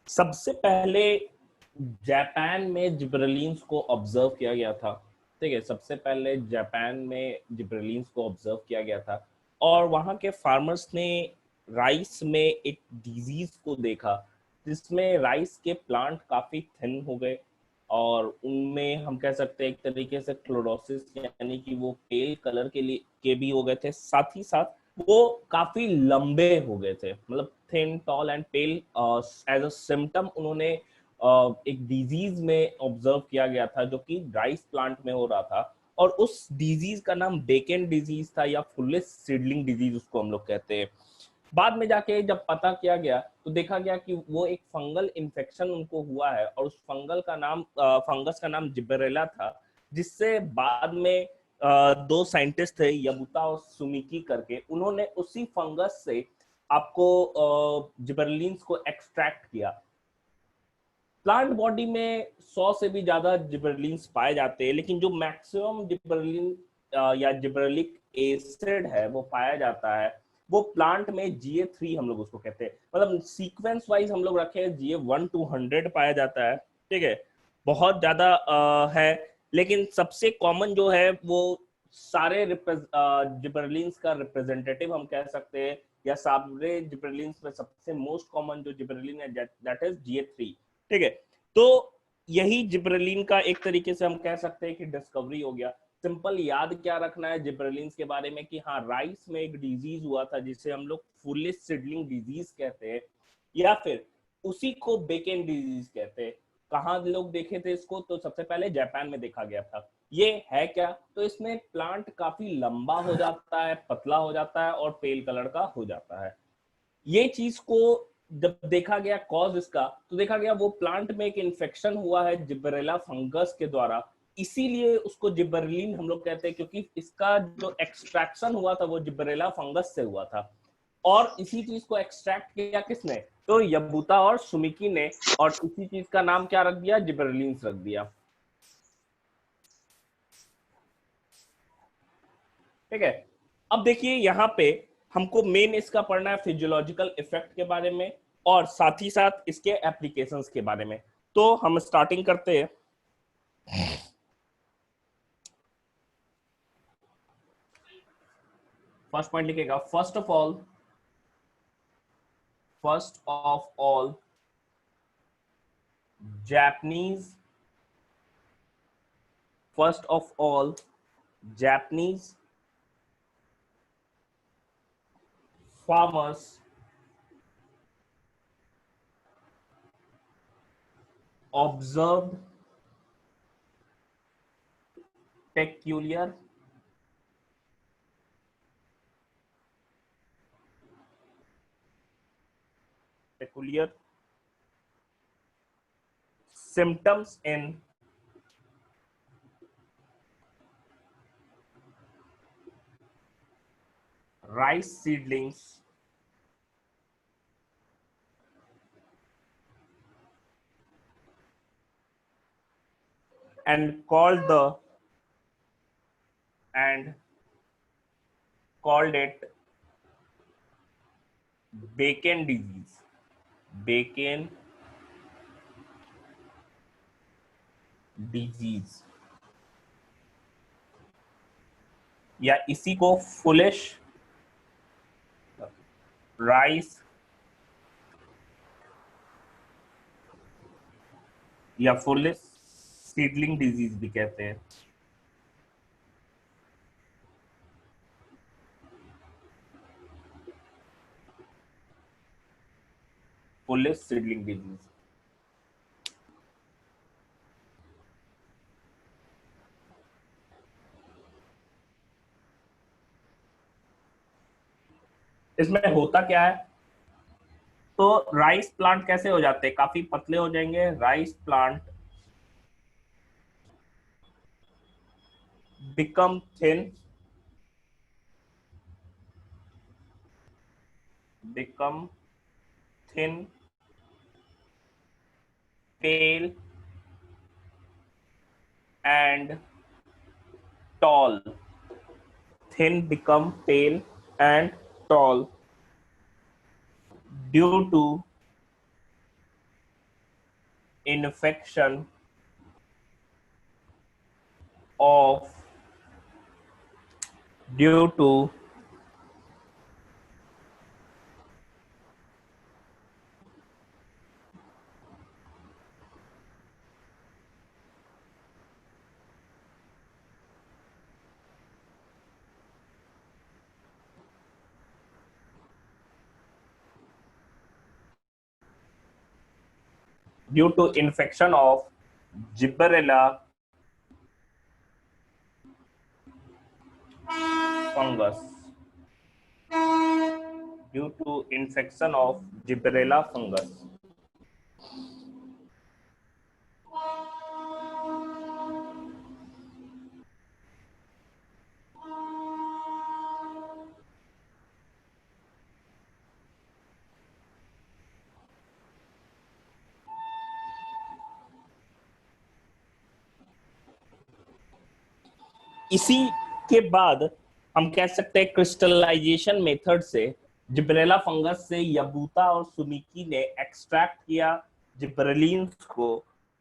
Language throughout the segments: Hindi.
सबसे पहले जापान में जिब्रेलिन्स को ऑब्जर्व किया गया था। ठीक है, सबसे पहले जापान में जिब्रेलिन्स को ऑब्जर्व किया गया था और वहाँ के फार्मर्स ने राइस में एक डिजीज को देखा जिसमें राइस के प्लांट काफी थिन हो गए और उनमें हम कह सकते हैं एक तरीके से क्लोरोसिस यानी कि वो पेल कलर के भी हो गए थे, साथ ही साथ वो काफी लंबे हो गए थे, मतलब thin tall and pale as a symptom उन्होंने एक डिजीज में ऑब्जर्व किया गया था जो कि राइस प्लांट में हो रहा था और उस डिजीज का नाम बेकेन डिजीज था या फुल्लेस सीडलिंग डिजीज उसको हम लोग कहते हैं। बाद में जाके जब पता किया गया तो देखा गया कि वो एक फंगल इन्फेक्शन उनको हुआ है और उस फंगस का नाम जिबरेला था, जिससे बाद में दो साइंटिस्ट थे यबुता और सुमिकी करके, उन्होंने उसी फंगस से आपको जिबरलिन्स को एक्सट्रैक्ट किया। प्लांट बॉडी में 100 से भी ज्यादा जिबरलिन्स पाए जाते हैं, लेकिन जो मैक्सिमम जिबरलिन या जिबरलिक एसिड है वो पाया जाता है वो प्लांट में GA3 हम लोग उसको कहते हैं, मतलब सीक्वेंस वाइज हम लोग रखे GA1 to 100 पाया जाता है। ठीक है, बहुत ज्यादा है, लेकिन सबसे कॉमन जो है वो सारे जिबरलिन्स का रिप्रेजेंटेटिव हम कह सकते हैं, या सारे जिबरलिन्स में सबसे मोस्ट कॉमन जो जिबरलिन है दैट इज GA3। ठीक है, तो यही जिब्रेलिन का एक तरीके से हम कह सकते हैं कि डिस्कवरी हो गया। सिंपल याद क्या रखना है जिब्रेलिन्स के बारे में कि हाँ, राइस में एक डिजीज हुआ था जिसे हम लोग फुलिस सीडलिंग डिजीज कहते हैं या फिर उसी को बेकेन डिजीज कहते हैं। कहाँ लोग देखे थे इसको? तो सबसे पहले जापान में देखा गया था। ये है क्या? तो इसमें प्लांट काफी लंबा हो जाता है, पतला हो जाता है और पेल कलर का हो जाता है। ये चीज को जब देखा गया कॉज इसका, तो देखा गया वो प्लांट में एक इन्फेक्शन हुआ है जिब्रेला फंगस के द्वारा, इसीलिए उसको जिब्रेलिन हम लोग कहते हैं, क्योंकि इसका जो एक्सट्रैक्शन हुआ था वो जिब्रेला फंगस से हुआ था। और इसी चीज को एक्सट्रैक्ट किया किसने? तो यबुता और सुमिकी ने, और इसी चीज का नाम क्या रख दिया? जिब्रेलिन्स रख दिया। ठीक है, अब देखिए यहाँ पे हमको मेन इसका पढ़ना है फिजियोलॉजिकल इफेक्ट के बारे में और साथ ही साथ इसके एप्लीकेशंस के बारे में। तो हम स्टार्टिंग करते हैं। फर्स्ट पॉइंट लिखेगा, first of all Japanese Japanese farmers observed peculiar symptoms in rice seedlings and and called it Bacon disease. Bacon disease या इसी को फुलिश राइस या फुलिश सीडलिंग डिजीज भी कहते हैं। Foolish seedling disease. इसमें होता क्या है? तो राइस प्लांट कैसे हो जाते हैं? काफी पतले हो जाएंगे। Rice plant become thin, become thin, pale and tall. Thin, become pale and tall due to infection of due to infection of Gibberella fungus, due to infection of Gibberella fungus. इसी के बाद हम कह सकते हैं क्रिस्टलाइजेशन मेथड से जिब्रेला फंगस से यबूता और सुमिकी ने एक्सट्रैक्ट किया जिब्रेलिन्स को,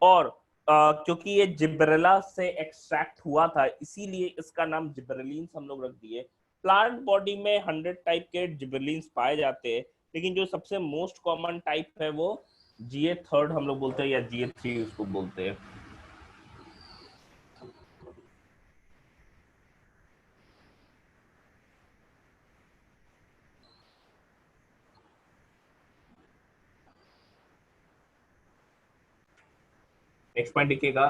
और क्योंकि ये जिब्रेला से एक्सट्रैक्ट हुआ था इसीलिए इसका नाम जिब्रेलिन्स हम लोग रख दिए। प्लांट बॉडी में 100 टाइप के जिब्रेलिन्स पाए जाते हैं, लेकिन जो सबसे मोस्ट कॉमन टाइप है वो GA3 हम लोग बोलते हैं या GA3 उसको बोलते हैं। नेक्स्ट पॉइंट लिखिएगा,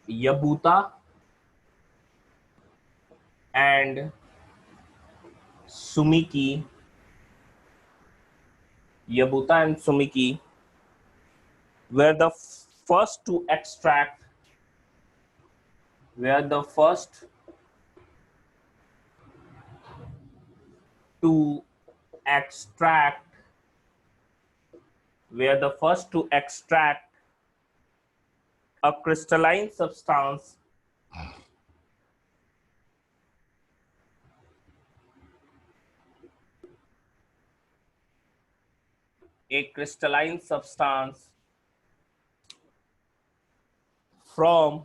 यबूता and सुमिकी, Yabuta and Sumiki were the first to extract, were the first to extract, were the first to extract a crystalline substance from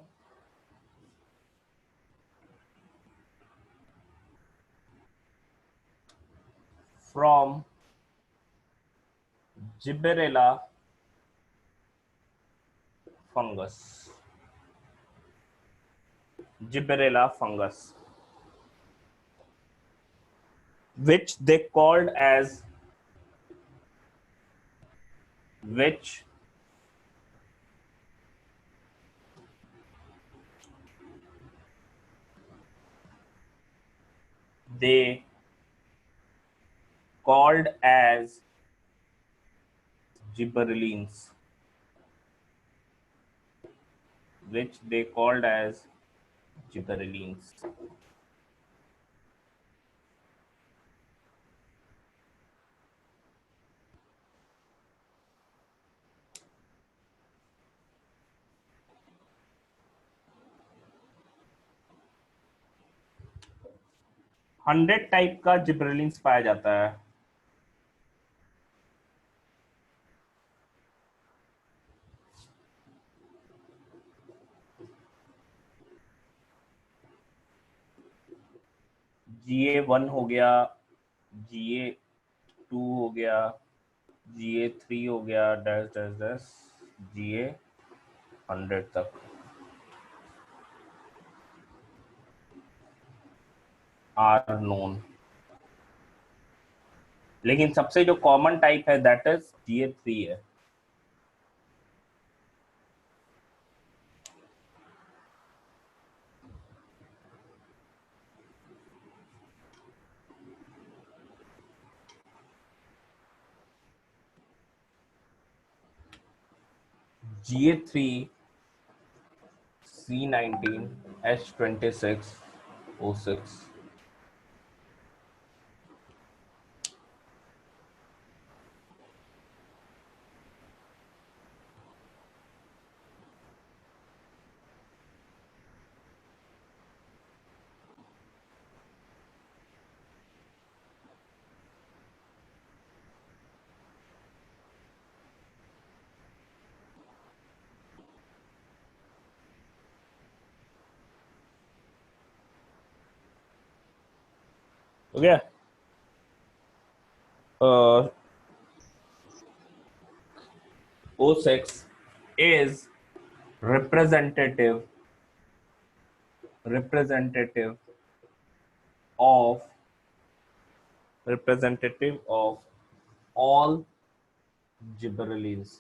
Gibberella fungus. Gibberella fungus, which they called as, which they called as gibberellins, which they called as gibberellins. Hundred type का जिब्रेलिन्स पाया जाता है। GA1 हो गया, GA2 हो गया, GA3 हो गया, डैश डैश डैश GA100 तक। आर नोन, लेकिन सबसे जो कॉमन टाइप है दैट इज GA3 है। GA3 C19 H26 O6। हो गया। O6 is representative representative of representative of all gibberellins.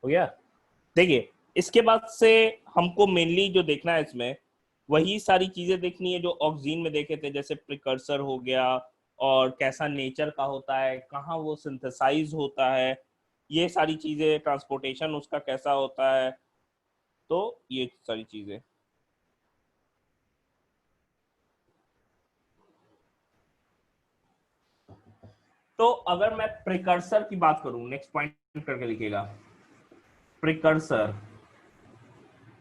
हो गया। देखिए, इसके बाद से हमको मेनली जो देखना है इसमें वही सारी चीजें देखनी है जो ऑक्सीजन में देखे थे, जैसे प्रिकर्सर हो गया और कैसा नेचर का होता है, कहाँ वो सिंथेसाइज होता है, ये सारी चीजें, ट्रांसपोर्टेशन उसका कैसा होता है, तो ये सारी चीजें। तो अगर मैं प्रिकर्सर की बात करूं, नेक्स्ट पॉइंट करके लिखिएगा, प्रिकर्सर।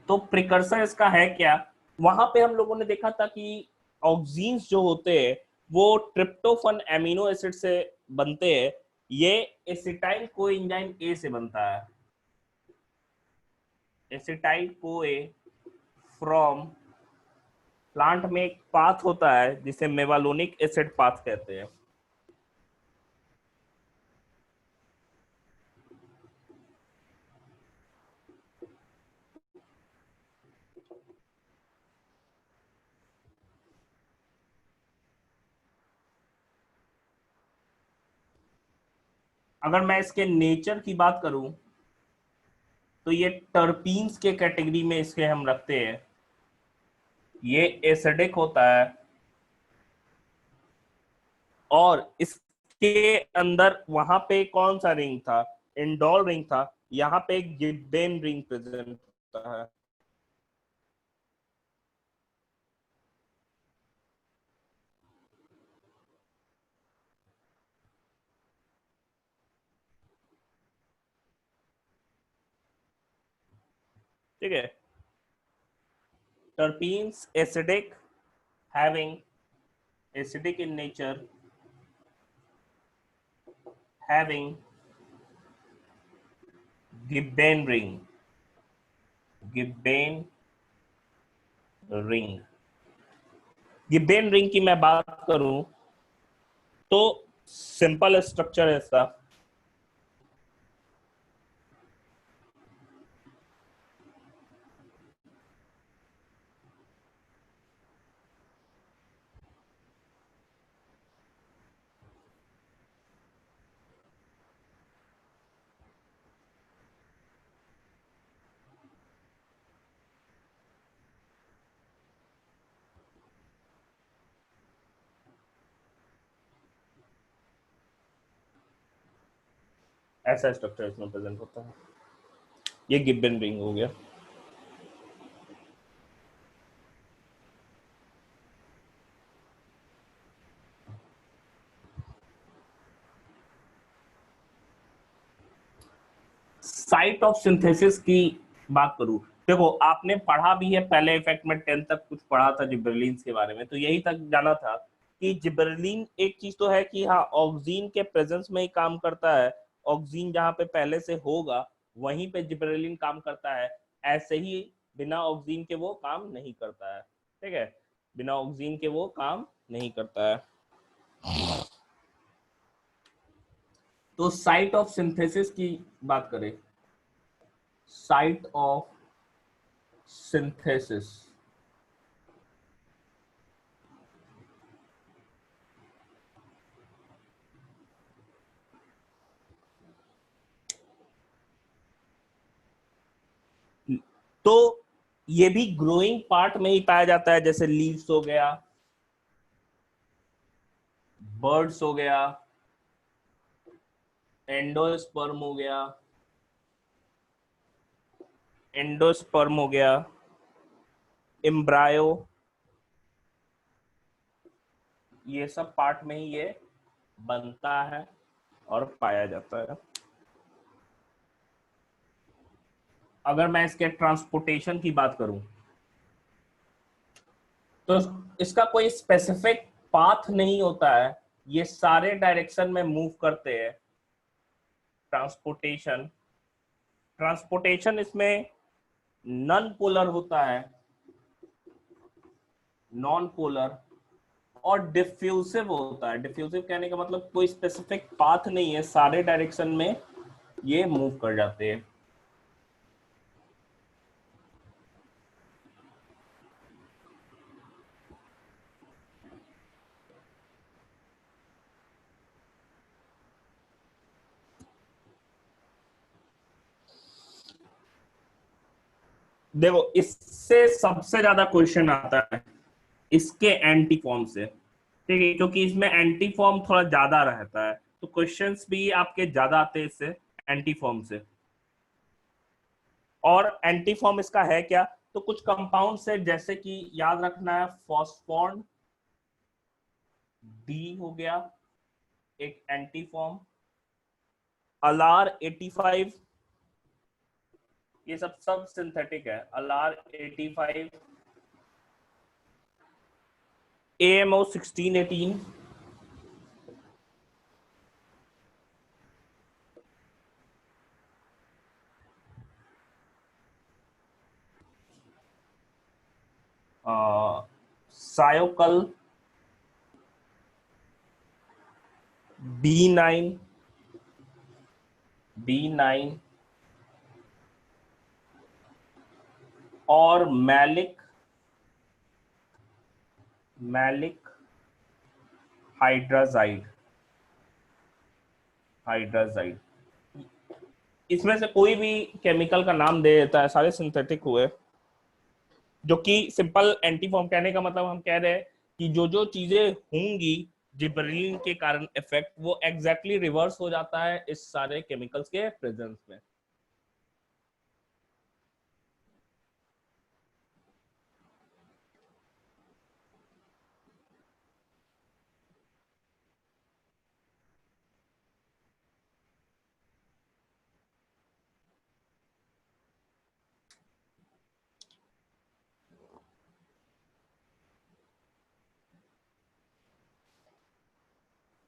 तो प्रिकर्सर इसका है क्या? वहां पे हम लोगों ने देखा था कि ऑक्सीन्स जो होते हैं वो ट्रिप्टोफन एमिनो एसिड से बनते हैं। ये एसिटाइल कोएंजाइम ए से बनता है, एसिटाइल कोए फ्रॉम प्लांट में एक पाथ होता है जिसे मेवालोनिक एसिड पाथ कहते हैं। अगर मैं इसके नेचर की बात करूं तो ये टर्पीन्स के कैटेगरी में इसके हम रखते हैं। ये एसिडिक होता है और इसके अंदर वहां पे कौन सा रिंग था? इंडोल रिंग था। यहाँ पे एक गिब्बेन रिंग प्रेजेंट होता है। ठीक है, terpenes acidic, having acidic in nature, having gibbon ring, gibbon ring। Gibbon ring की मैं बात करूं तो सिंपल स्ट्रक्चर है इसका। ऐसा स्ट्रक्चर इसमें प्रेजेंट होता है। ये गिब्बन रिंग हो गया। साइट ऑफ सिंथेसिस की बात करूं, देखो आपने पढ़ा भी है पहले, इफेक्ट में 10 तक कुछ पढ़ा था जिब्रेलिन के बारे में, तो यही तक जाना था कि जिब्रेलिन एक चीज तो है कि हाँ ऑक्सीजन के प्रेजेंस में ही काम करता है। ऑक्सीजन जहां पे पहले से होगा वहीं पे जिब्रेलिन काम करता है। ऐसे ही बिना ऑक्सीजन के वो काम नहीं करता है। ठीक है, बिना ऑक्सीजन के वो काम नहीं करता है। तो साइट ऑफ सिंथेसिस की बात करें, साइट ऑफ सिंथेसिस, तो ये भी ग्रोइंग पार्ट में ही पाया जाता है, जैसे लीव्स हो गया, बर्ड्स हो गया, एंडोस्पर्म हो गया, एंडोस्पर्म हो गया, एम्ब्रायो, ये सब पार्ट में ही ये बनता है और पाया जाता है। अगर मैं इसके ट्रांसपोर्टेशन की बात करूं तो इसका कोई स्पेसिफिक पाथ नहीं होता है, ये सारे डायरेक्शन में मूव करते हैं। ट्रांसपोर्टेशन ट्रांसपोर्टेशन इसमें नॉन पोलर होता है, नॉन पोलर, और डिफ्यूसिव होता है। डिफ्यूसिव कहने का मतलब कोई स्पेसिफिक पाथ नहीं है, सारे डायरेक्शन में ये मूव कर जाते हैं। देखो, इससे सबसे ज्यादा क्वेश्चन आता है इसके एंटी फॉर्म से, ठीक है, क्योंकि इसमें एंटी फॉर्म थोड़ा ज्यादा रहता है, तो क्वेश्चंस भी आपके ज्यादा आते हैं इससे, एंटी फॉर्म से। और एंटी फॉर्म इसका है क्या, तो कुछ कंपाउंड से, जैसे कि याद रखना है, फॉस्फोन डी हो गया एक एंटी फॉर्म, अलार 85, ये सब सब सिंथेटिक है, अलार 85, AMO 1618, सायोकल B9, B9, और मैलिक, मैलिक हाइड्राजाइड, हाइड्राजाइड। इसमें से कोई भी केमिकल का नाम दे देता है, सारे सिंथेटिक हुए, जो कि सिंपल एंटी फॉर्म। कहने का मतलब हम कह रहे हैं कि जो जो चीजें होंगी जिबरेलिन के कारण इफेक्ट, वो एग्जैक्टली रिवर्स हो जाता है इस सारे केमिकल्स के प्रेजेंस में।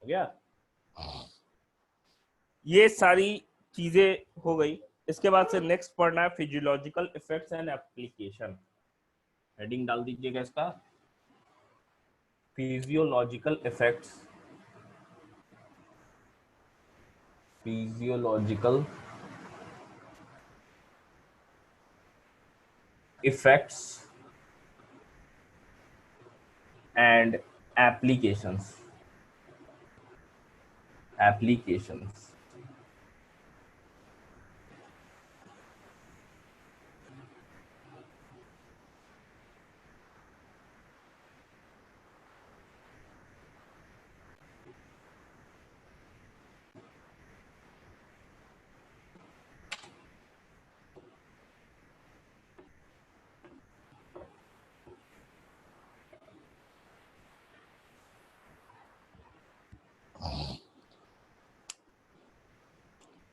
हो गया, ये सारी चीजें हो गई। इसके बाद से नेक्स्ट पढ़ना है physiological effects and application. Heading डाल दीजिएगा इसका, physiological effects, physiological effects and applications, applications.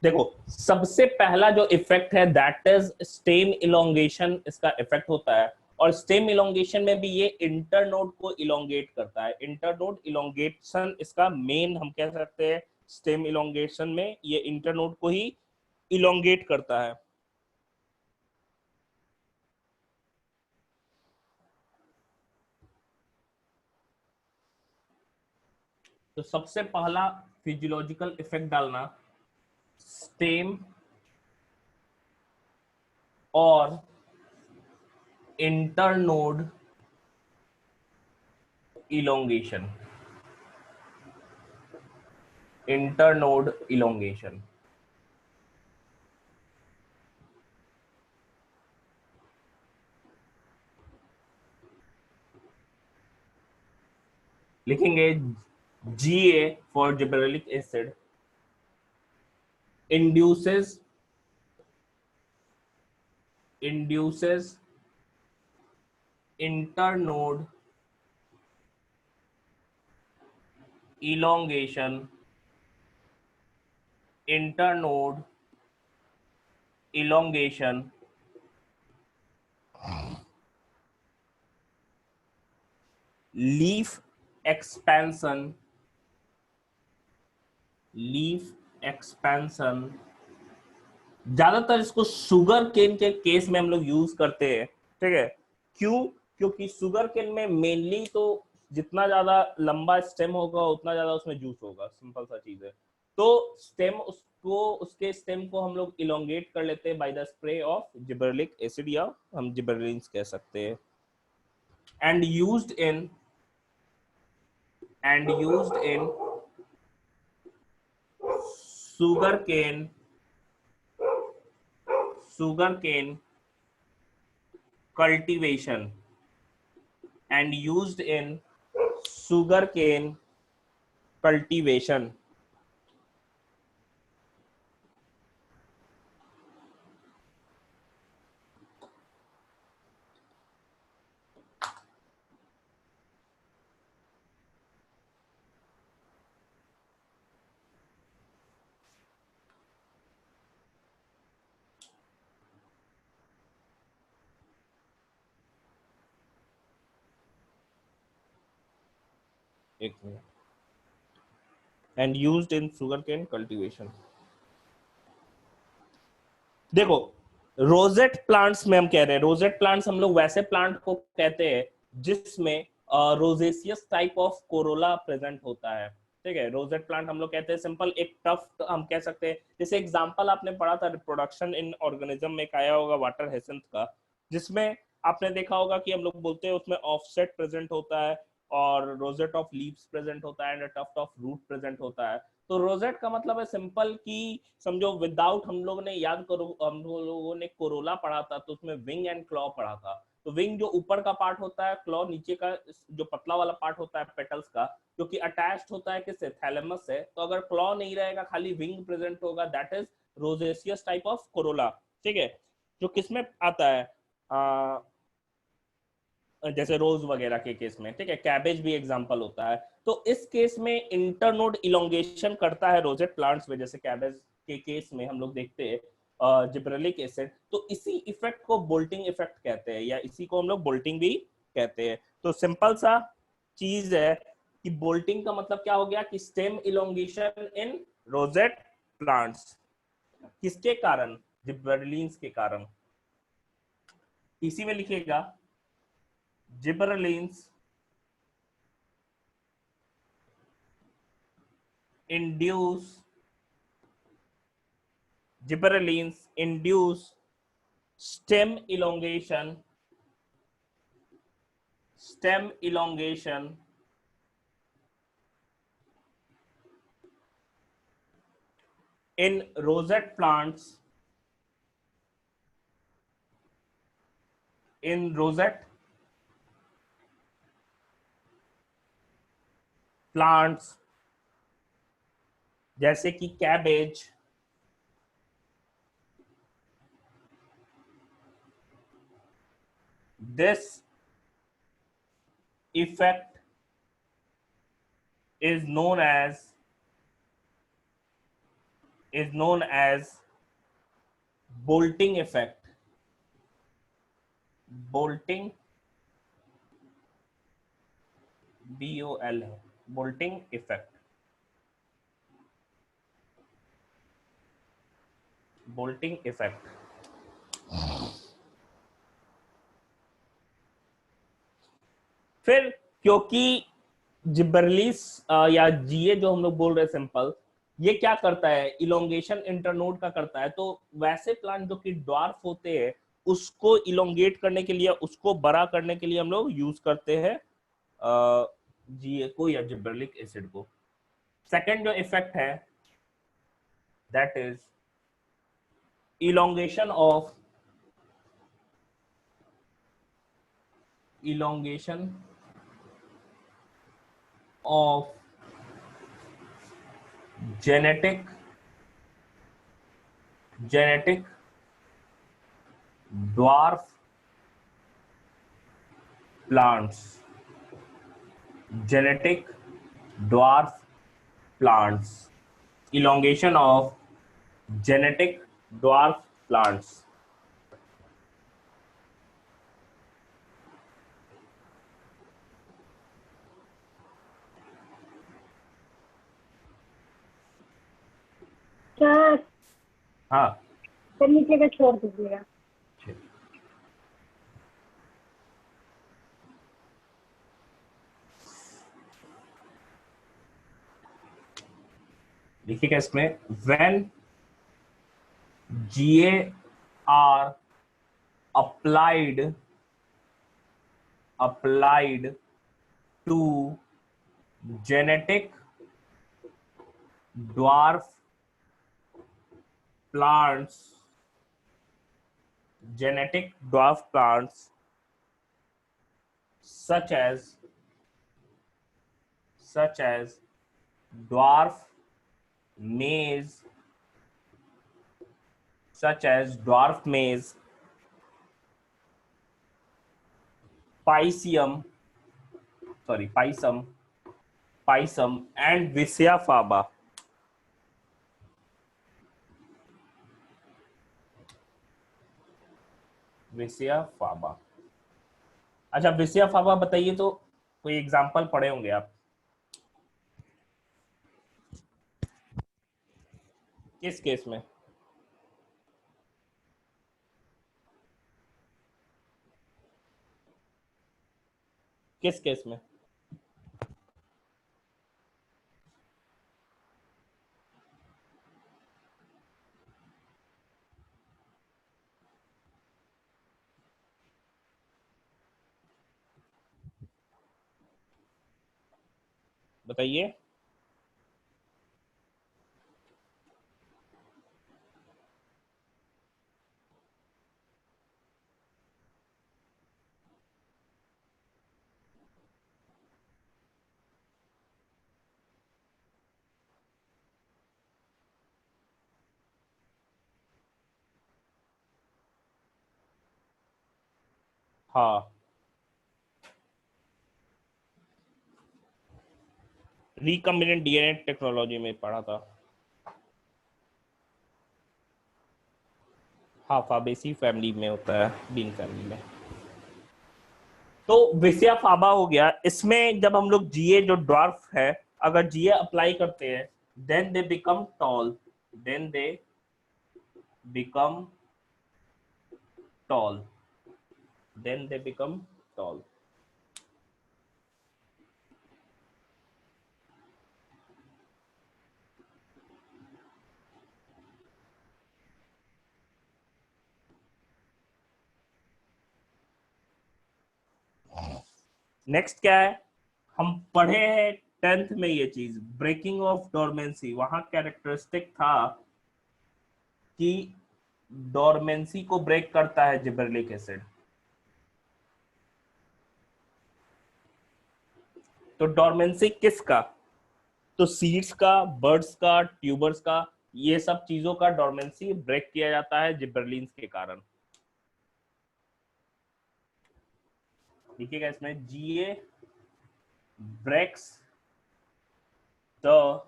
देखो, सबसे पहला जो इफेक्ट है दैट इज स्टेम इलोंगेशन, इसका इफेक्ट होता है। और स्टेम इलोंगेशन में भी ये इंटरनोड को इलोंगेट करता है। इंटरनोड इलोंगेशन इसका मेन हम कह सकते हैं, स्टेम इलोंगेशन में ये इंटरनोड को ही इलोंगेट करता है। तो सबसे पहला फिजियोलॉजिकल इफेक्ट डालना, स्टेम और इंटरनोड इलोंगेशन, इंटरनोड इलोंगेशन। लिखेंगे GA for gibberellic acid induces internode elongation internode elongation leaf expansion ज्यादातर इसको शुगर केन के केस में हम लोग यूज करते हैं, ठीक है। क्यों? क्योंकि शुगर केन में मेनली तो जितना ज्यादा लंबा स्टेम होगा उतना ज्यादा उसमें जूस होगा, सिंपल सा चीज है। तो स्टेम उसके स्टेम को हम लोग इलोंगेट कर लेते हैं by the spray of gibberellic acid, या हम जिबरेलिन्स कह सकते हैं। And used in sugarcane cultivation and used in sugarcane cultivation। एक minute. And used in sugarcane cultivation. देखो, रोजेट प्लांट्स में हम कह रहे हैं, रोजेट प्लांट्स हम लोग वैसे प्लांट को कहते हैं जिसमें रोजेसियस टाइप ऑफ कोरोला प्रेजेंट होता है, ठीक है। रोजेट प्लांट हम लोग कहते हैं सिंपल एक टफ्ट हम कह सकते हैं। जैसे एग्जांपल आपने पढ़ा था रिप्रोडक्शन इन ऑर्गेनिज्म में, एक आया होगा वाटर हेसेंथ का, जिसमें आपने देखा होगा कि हम लोग बोलते हैं उसमें ऑफसेट प्रेजेंट होता है और रोजेट ऑफ लीव्स प्रेजेंट होता है and tuft of root present होता है। तो रोजेट का मतलब है सिंपल कि समझो विदाउट, हम लोगों ने याद करो, हम लोगों ने कोरोला पढ़ा था तो उसमें विंग एंड क्लॉ पढ़ा था। तो विंग जो ऊपर का पार्ट होता है, क्लॉ नीचे का जो पतला वाला पार्ट होता है पेटल्स का, जो कि अटैच्ड होता है किससे, थैलेमस से। तो अगर क्लॉ नहीं रहेगा, खाली विंग प्रेजेंट होगा, that is rosaceous type of corolla, ठीक है। जो किसमें आता है, जैसे रोज वगैरह के केस में, ठीक है। कैबेज भी एग्जांपल होता है। तो इस केस में इंटरनोड इलोंगेशन करता है रोजेट प्लांट्स में, जैसे कैबेज के केस में हम लोग देखते हैं जिब्रेलिक एसिड। तो इसी इफेक्ट को बोल्टिंग इफेक्ट कहते हैं, या इसी को हम लोग बोल्टिंग भी कहते हैं। तो सिंपल सा चीज है कि बोल्टिंग का मतलब क्या हो गया कि स्टेम इलोंगेशन इन रोजेट प्लांट्स। किसके कारण? जिब्रेलिन्स के कारण। इसी में लिखेगा gibberellins induce gibberellins induce stem elongation in rosette plants, in rosette plants जैसे कि cabbage, this effect is known as bolting effect, bolting, BOL है, bolting effect, bolting effect। फिर क्योंकि जिब्बरलिस या जीए जो हम लोग बोल रहे हैं सिंपल, ये क्या करता है, इलोंगेशन इंटरनोड का करता है। तो वैसे प्लांट जो कि ड्वार्फ होते हैं उसको इलोंगेट करने के लिए, उसको बड़ा करने के लिए हम लोग यूज करते हैं जीए को या जिब्बरलिक एसिड को। सेकंड जो इफेक्ट है that is elongation of elongation of genetic dwarf plants. Genetic dwarf plants. Elongation of genetic dwarf plants. Sir हाँ, सर नीचे का छोड़ दीजिएगा। देखिएगा इसमें, when GA are applied to genetic dwarf plants, such as dwarf maize, Pisum, and Vicia faba. अच्छा, विसिया फाबा बताइए, तो कोई एग्जांपल पढ़े होंगे आप किस केस में? किस केस में? बताइए। हाँ, रिकम्बिनेंट डीएनए टेक्नोलॉजी में पढ़ा था। हाँ, फाबेसी फैमिली में होता है, बीन फैमिली में। तो विसिया फाबा हो गया। इसमें जब हम लोग जीए जो ड्वार्फ है, अगर जीए अप्लाई करते हैं, then they become tall, become tall then they become tall। Next क्या है, हम पढ़े हैं 10th में ये चीज, ब्रेकिंग ऑफ डोरमेंसी। वहां कैरेक्टरिस्टिक था कि डोरमेंसी को ब्रेक करता है जिबरेलिक एसिड। तो डोरमेंसी किसका? तो सीड्स का, बर्ड्स का, ट्यूबर्स का, ये सब चीजों का डोरमेंसी ब्रेक किया जाता है जिबरलिन्स के कारण। देखिएगा इसमें, GA breaks the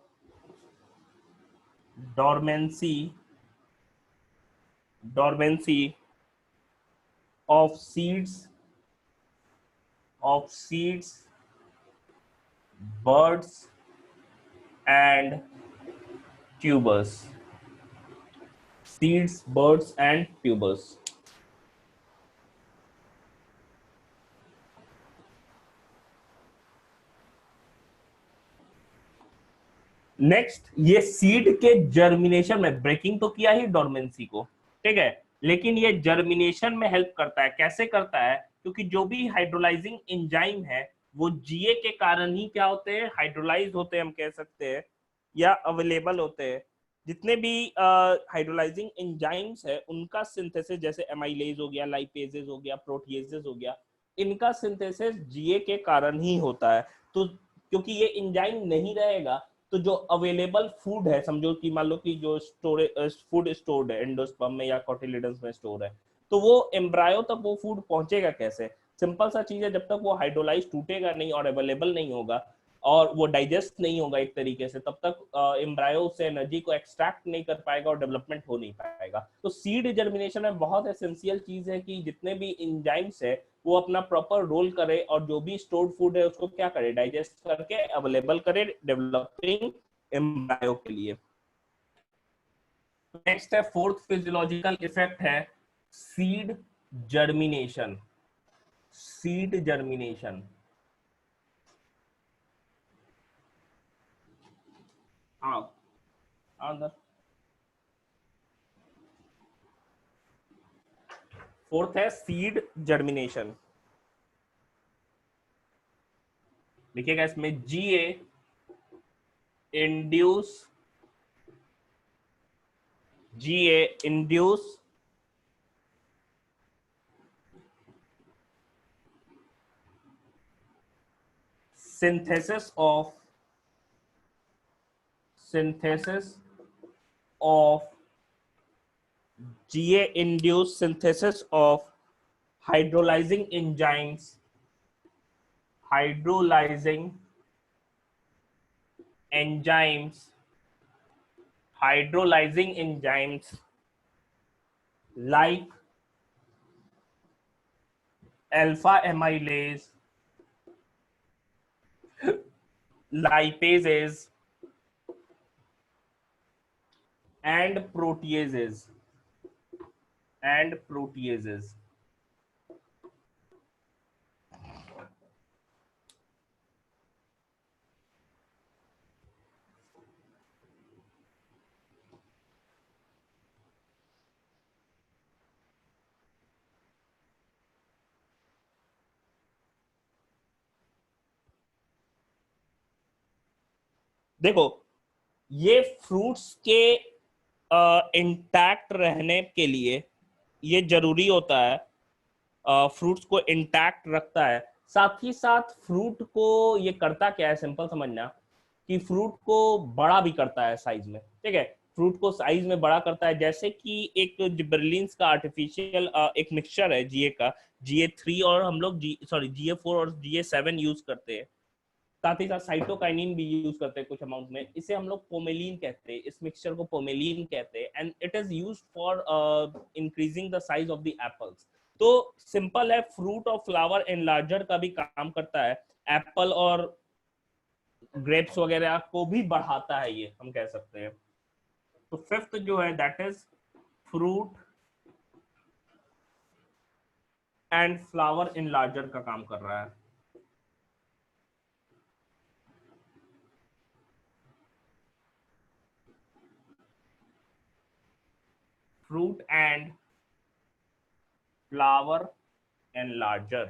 dormancy of seeds, birds and tubers। Seeds, birds and tubers। Next, ये सीड के जर्मिनेशन में, ब्रेकिंग तो किया ही डोरमेंसी को, ठीक है, लेकिन ये जर्मिनेशन में हेल्प करता है। कैसे करता है? क्योंकि जो भी हाइड्रोलाइजिंग एंजाइम है वो जीए के कारण ही क्या होते हैं, हाइड्रोलाइज होते हैं, हम कह सकते हैं, या अवेलेबल होते हैं। जितने भी हाइड्रोलाइजिंग एंजाइम्स है उनका सिंथेसिस, जैसे एमाइलेज हो गया, लाइपेजेस हो गया, प्रोटीएजेस हो गया, इनका सिंथेसिस जीए के कारण ही होता है। तो क्योंकि ये एंजाइम नहीं रहेगा तो जो अवेलेबल फूड है, समझो कि मान लो कि जो स्टोरेज फूड स्टोर्ड है एंडोस्पर्म में या कोटिलिडन्स में स्टोर है, तो वो एम्ब्रायो तक वो फूड पहुंचेगा कैसे? सिंपल सा चीज है, जब तक वो हाइड्रोलाइज टूटेगा नहीं और अवेलेबल नहीं होगा और वो डाइजेस्ट नहीं होगा एक तरीके से, तब तक एम्ब्रायो से एनर्जी को एक्सट्रैक्ट नहीं कर पाएगा और डेवलपमेंट हो नहीं पाएगा। तो सीड जर्मिनेशन में बहुत एसेंशियल चीज है कि जितने भी एंजाइम्स है वो अपना प्रॉपर रोल करे और जो भी स्टोर्ड फूड है उसको क्या करे, डाइजेस्ट करके अवेलेबल करे डेवलपिंग एम्ब्रायो के लिए। नेक्स्ट है फोर्थ फिजियोलॉजिकल इफेक्ट है सीड जर्मिनेशन। सीड जर्मिनेशन अंदर फोर्थ है सीड जर्मिनेशन। देखिएगा इसमें जीए induce synthesis of GA induced synthesis of hydrolyzing enzymes hydrolyzing enzymes like alpha amylase, lipases and proteases देखो ये फ्रूट्स के इंटैक्ट रहने के लिए ये जरूरी होता है, फ्रूट्स को इंटैक्ट रखता है। साथ ही साथ फ्रूट को ये करता क्या है, सिंपल समझना कि फ्रूट को बड़ा भी करता है साइज में, ठीक है, फ्रूट को साइज में बड़ा करता है। जैसे कि एक जिबरलिन्स का आर्टिफिशियल एक मिक्सचर है जीए का, GA3 और हम लोग GA4 और GA7 यूज करते हैं, साथ ही साथ साइटोकाइनिन भी यूज करते हैं कुछ अमाउंट में, इसे हम लोग पोमेलिन कहते हैं, इस मिक्सचर को पोमेलिन कहते हैं and it is used for increasing the size of the apples. तो सिंपल है, फ्रूट और फ्लावर एनलार्जर का भी काम करता है, एप्पल और ग्रेप्स वगैरह को भी बढ़ाता है ये, हम कह सकते हैं। तो फिफ्थ जो है that is fruit and flower enlarger का काम कर रहा है। fruit and flower enlarger।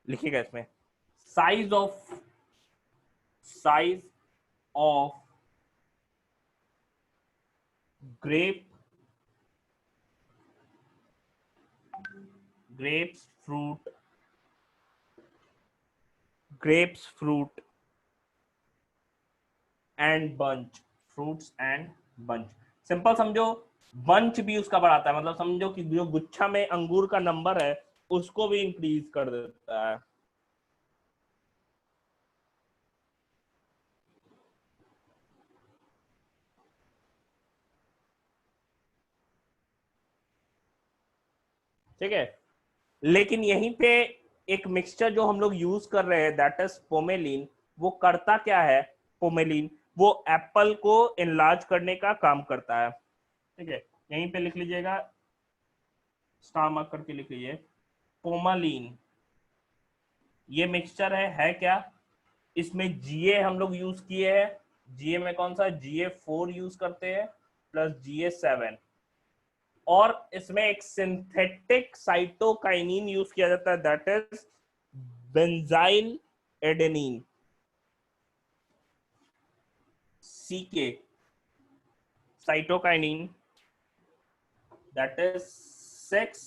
लिखिएगा इसमें size of grape grapes fruit and bunch, fruits and bunch. Simple समझो, बंच भी उसका बढ़ाता है, मतलब समझो कि जो गुच्छा में अंगूर का नंबर है उसको भी इंक्रीज कर देता है। ठीक है, लेकिन यहीं पे एक मिक्सचर जो हम लोग यूज कर रहे हैं दैट इज पोमेलिन, वो करता क्या है, पोमेलिन वो एप्पल को इनलार्ज करने का काम करता है। ठीक है, यहीं पे लिख लीजिएगा, स्टार मार्क करके लिख लीजिए, पोमालिन ये मिक्सचर है क्या, इसमें जीए हम लोग यूज किए हैं, जीए में कौन सा GA4 यूज करते हैं प्लस GA7, और इसमें एक सिंथेटिक साइटोकाइनिन यूज किया जाता है, that is benzyl adenine, CK cytokinin, that is 6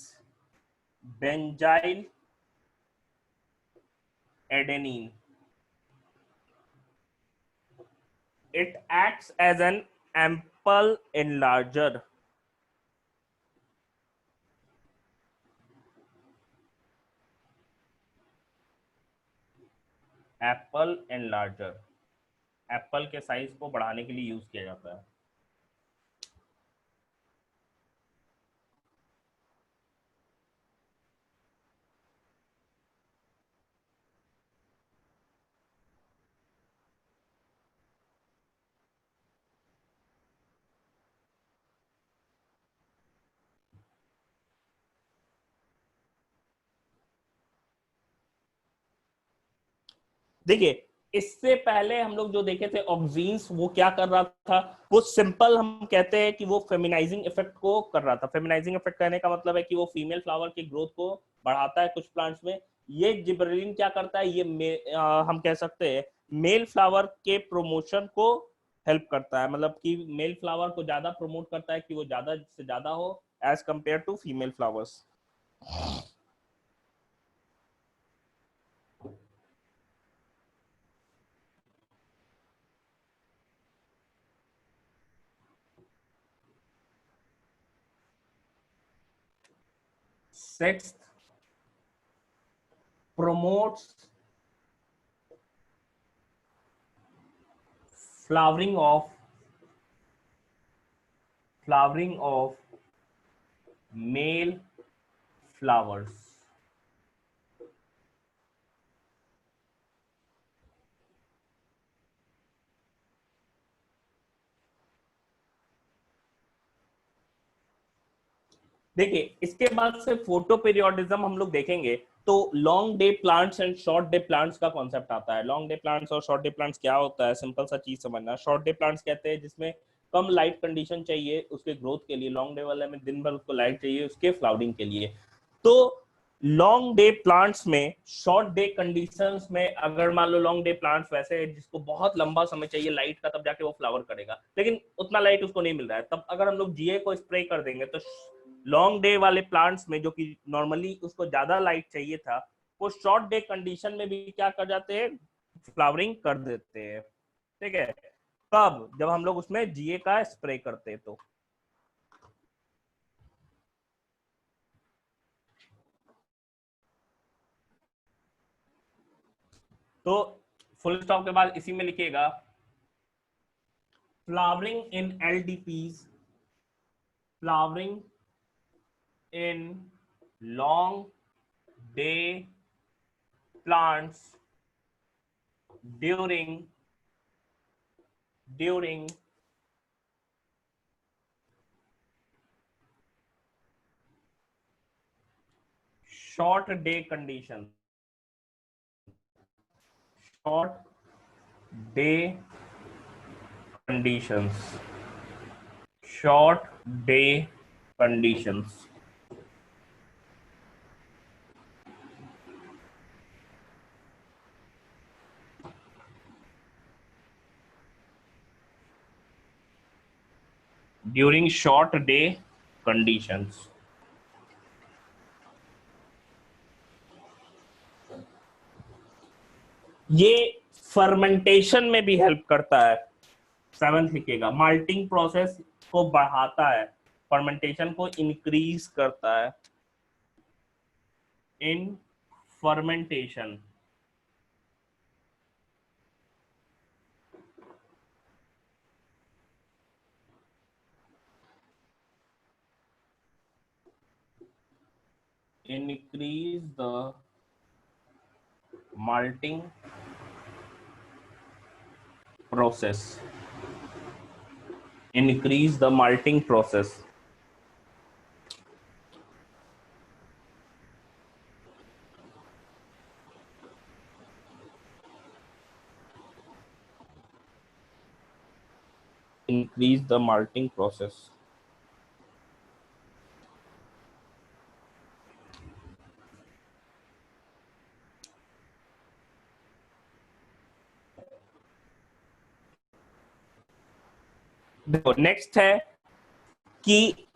benzyl adenine. It acts as an ample enlarger. Apple enlarger, apple के साइज को बढ़ाने के लिए यूज किया जाता है। देखिए, इससे पहले हम लोग जो देखे थे ऑक्सीन्स, वो क्या कर रहा था, वो सिंपल हम कहते हैं कि वो फेमिनाइजिंग इफेक्ट को कर रहा था। फेमिनाइजिंग इफेक्ट कहने का मतलब है कि वो फीमेल फ्लावर की ग्रोथ को बढ़ाता है कुछ प्लांट्स में। ये जिबरेलिन क्या करता है, ये हम कह सकते हैं मेल फ्लावर के प्रमोशन को हेल्प करता है, मतलब कि मेल फ्लावर को ज्यादा प्रमोट करता है कि वो ज्यादा से ज्यादा हो as compare to female flowers. Sixth, promotes flowering of male flowers. देखिए, इसके बाद से फोटो पीरियोडिज्म हम लोग देखेंगे तो long day plants and short day plants का कॉन्सेप्ट आता है। लॉन्ग डे प्लांट्स और शॉर्ट डे प्लांट्स क्या होता है, सिंपल सा चीज समझना। शॉर्ट डे प्लांट्स कहते हैं जिसमें कम लाइट कंडीशन चाहिए उसके ग्रोथ के लिए, लॉन्ग डे वाले में दिन भर उसको लाइट चाहिए उसके फ्लावरिंग के लिए। तो लॉन्ग डे प्लांट्स में शॉर्ट डे कंडीशंस में, अगर मान लो लॉन्ग डे प्लांट्स वैसे है जिसको बहुत लंबा समय चाहिए लाइट का, तब जाके वो फ्लावर करेगा, लेकिन उतना लाइट उसको नहीं मिल रहा है, तब अगर हम लोग जीए को स्प्रे कर देंगे तो लॉन्ग डे वाले प्लांट्स में जो कि नॉर्मली उसको ज्यादा लाइट चाहिए था, वो शॉर्ट डे कंडीशन में भी क्या कर जाते हैं, फ्लावरिंग कर देते हैं। ठीक है, कब, जब हम लोग उसमें जीए का स्प्रे करते हैं। तो फुल स्टॉप के बाद इसी में लिखिएगा flowering in LDPs, flowering in long day plants during short day conditions, short day conditions, short day conditions. During short day conditions. ये फर्मेंटेशन में भी हेल्प करता है। 7th लिखिएगा, माल्टिंग प्रोसेस को बढ़ाता है, फर्मेंटेशन को इंक्रीज करता है। In fermentation, increase the malting process, increase the malting process. Increase the malting process. देखो नेक्स्ट है कि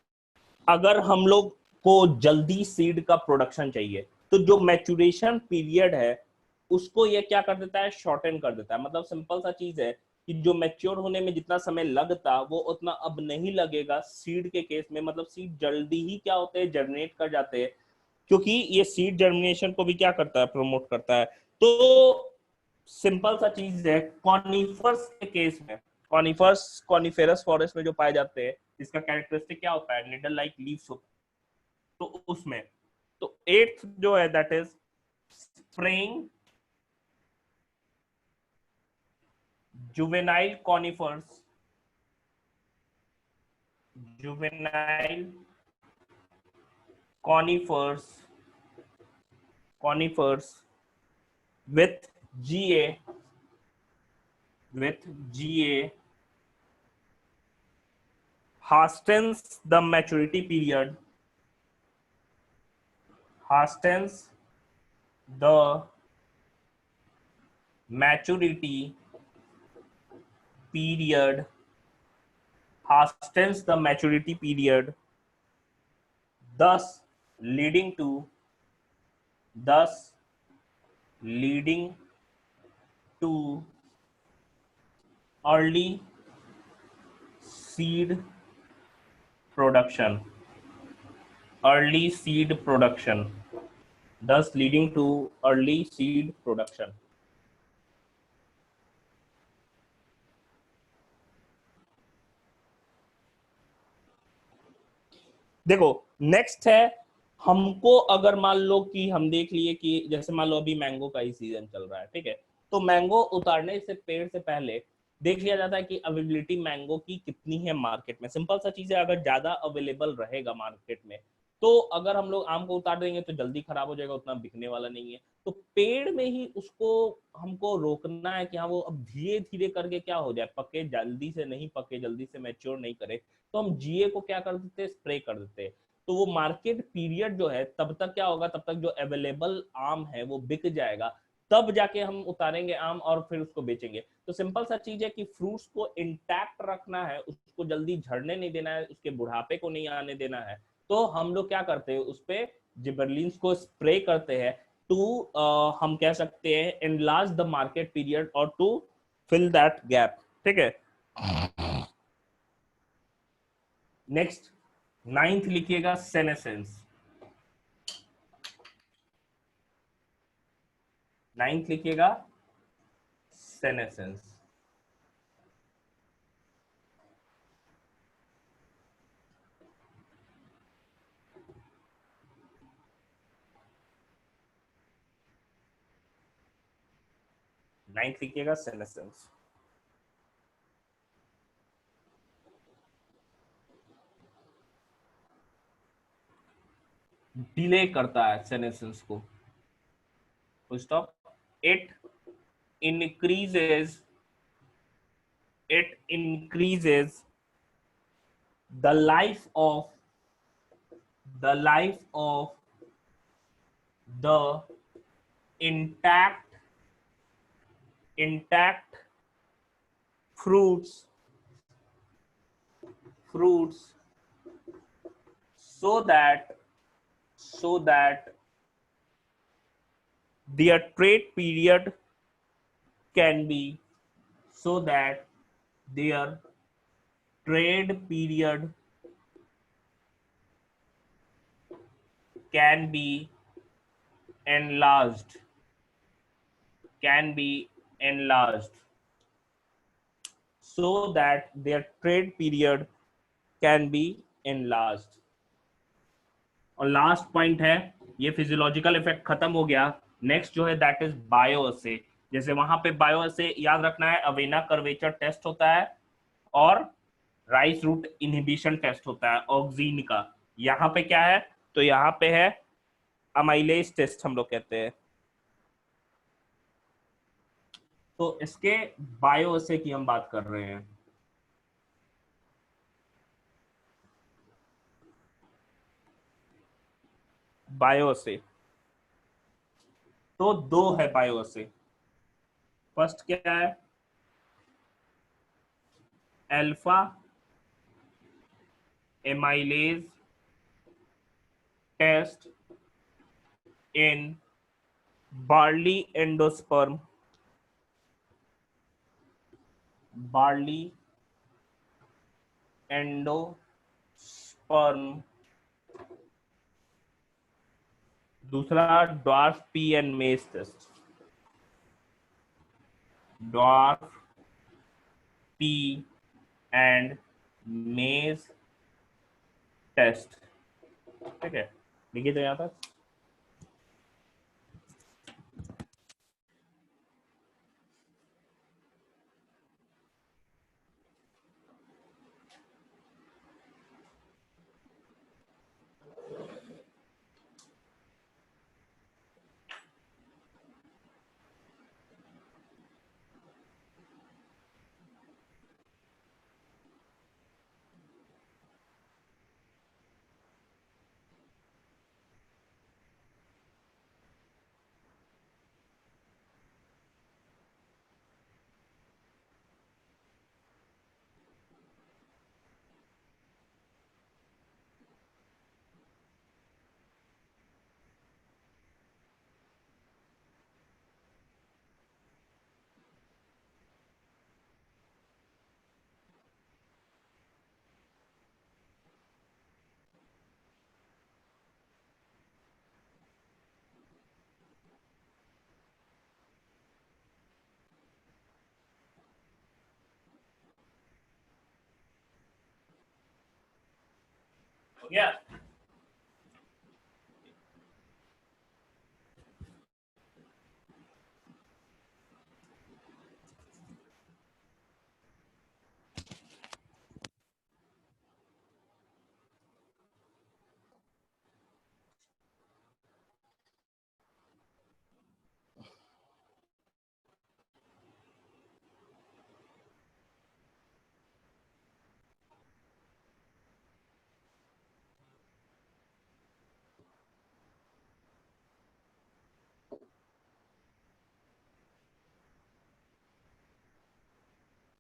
अगर हम लोग को जल्दी सीड का प्रोडक्शन चाहिए तो जो मैच्योरेशन पीरियड है उसको ये क्या कर देता है, शॉर्टन कर देता है। मतलब सिंपल सा चीज है कि जो मैच्योर होने में जितना समय लगता वो उतना अब नहीं लगेगा सीड के केस में। मतलब सीड जल्दी ही क्या होते हैं, जर्मिनेट कर जाते हैं, क्योंकि ये सीड जर्मिनेशन को भी क्या करता है, प्रमोट करता है। तो सिंपल सा चीज है, कॉनिफर्स के केस में, कॉनिफर्स कॉनिफेरस फॉरेस्ट में जो पाए जाते हैं, इसका कैरेक्टरिस्टिक क्या होता है, निडल लाइक लीव्स होता है। तो उसमें तो एट्थ जो है that is spraying juvenile conifers, juvenile conifers conifers with GA hastens the maturity period, hastens the maturity period, hastens the maturity period, thus leading to thus leading to early seed production, early seed production, thus leading to early seed production. देखो नेक्स्ट है, हमको अगर मान लो कि हम देख लिए कि जैसे मान लो अभी मैंगो का ही सीजन चल रहा है, ठीक है, तो मैंगो उतारने से पेड़ से पहले देख लिया जाता है कि अवेलेबिलिटी मैंगो की कितनी है मार्केट में। सिंपल सा चीज है, अगर ज्यादा अवेलेबल रहेगा मार्केट में तो अगर हम लोग आम को उतार देंगे तो जल्दी खराब हो जाएगा, उतना बिकने वाला नहीं है। तो पेड़ में ही उसको हमको रोकना है कि हाँ वो अब धीरे धीरे करके क्या हो जाए, पके जल्दी से नहीं, पके जल्दी से मैच्योर नहीं करे, तो हम जीए को क्या कर देते हैं, स्प्रे कर देते हैं। तो वो मार्केट पीरियड जो है तब तक क्या होगा, तब तक जो अवेलेबल आम है वो बिक जाएगा, तब जाके हम उतारेंगे आम और फिर उसको बेचेंगे। तो सिंपल सा चीज है कि फ्रूट्स को इंटैक्ट रखना है, उसको जल्दी झड़ने नहीं देना है, उसके बुढ़ापे को नहीं आने देना है। तो हम लोग क्या करते हैं, उस पे जिबरलिन्स को स्प्रे करते हैं टू हम कह सकते हैं एनलार्ज द मार्केट पीरियड और टू फिल दैट गैप, ठीक है। नेक्स्ट नाइन्थ लिखिएगा सेनेसेंस, नाइन्थ लिखिएगा सेनेसेंस। नाइन्थ लिखिएगा सेनेसेंस। डिले करता है सेनेसेंस को, stop. It increases it increases the life of the life of the intact fruits so that their trade period can be so that their trade period can be enlarged so that their trade period can be enlarged। और लास्ट पॉइंट है, ये फिजियोलॉजिकल इफेक्ट खत्म हो गया। नेक्स्ट जो है दैट इज बायोअसे। जैसे वहां पे बायोअसे याद रखना है, अवेना कर्वेचर टेस्ट होता है और राइस रूट इनहिबिशन टेस्ट होता है ऑक्सीन का। यहाँ पे क्या है, तो यहाँ पे है अमाइलेज टेस्ट हम लोग कहते हैं। तो इसके बायोअसे की हम बात कर रहे हैं। बायोअसे तो दो है बायोअसे। फर्स्ट क्या है, alpha amylase test in barley endosperm, barley endosperm। दूसरा dwarf pea and maize test, dwarf pea and maize test. ठीक है, देखिए तो यहाँ तक। हो गया।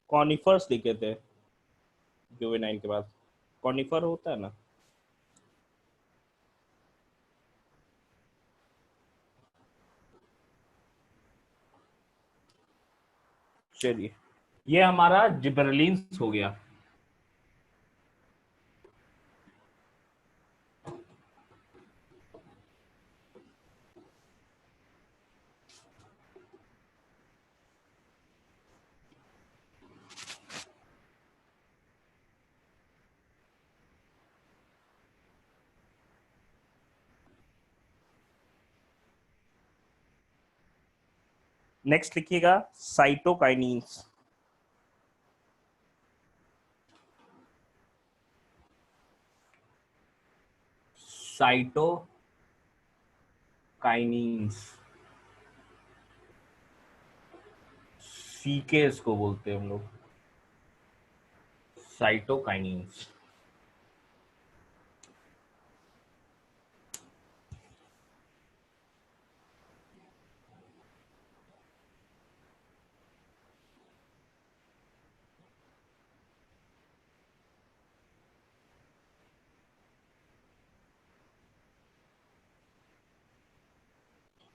कॉनिफर्स लिखे थे जुवेनाइल के बाद, कॉनिफर होता है ना। चलिए, ये हमारा जिबरलिन्स हो गया। नेक्स्ट लिखिएगा साइटोकाइनिन्स। साइटोकाइनिन्स, सीके इसको बोलते हैं हम लोग, साइटोकाइनिन्स।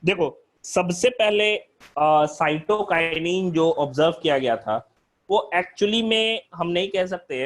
देखो, सबसे पहले साइटोकाइनिन जो ऑब्जर्व किया गया था वो एक्चुअली में हम नहीं कह सकते,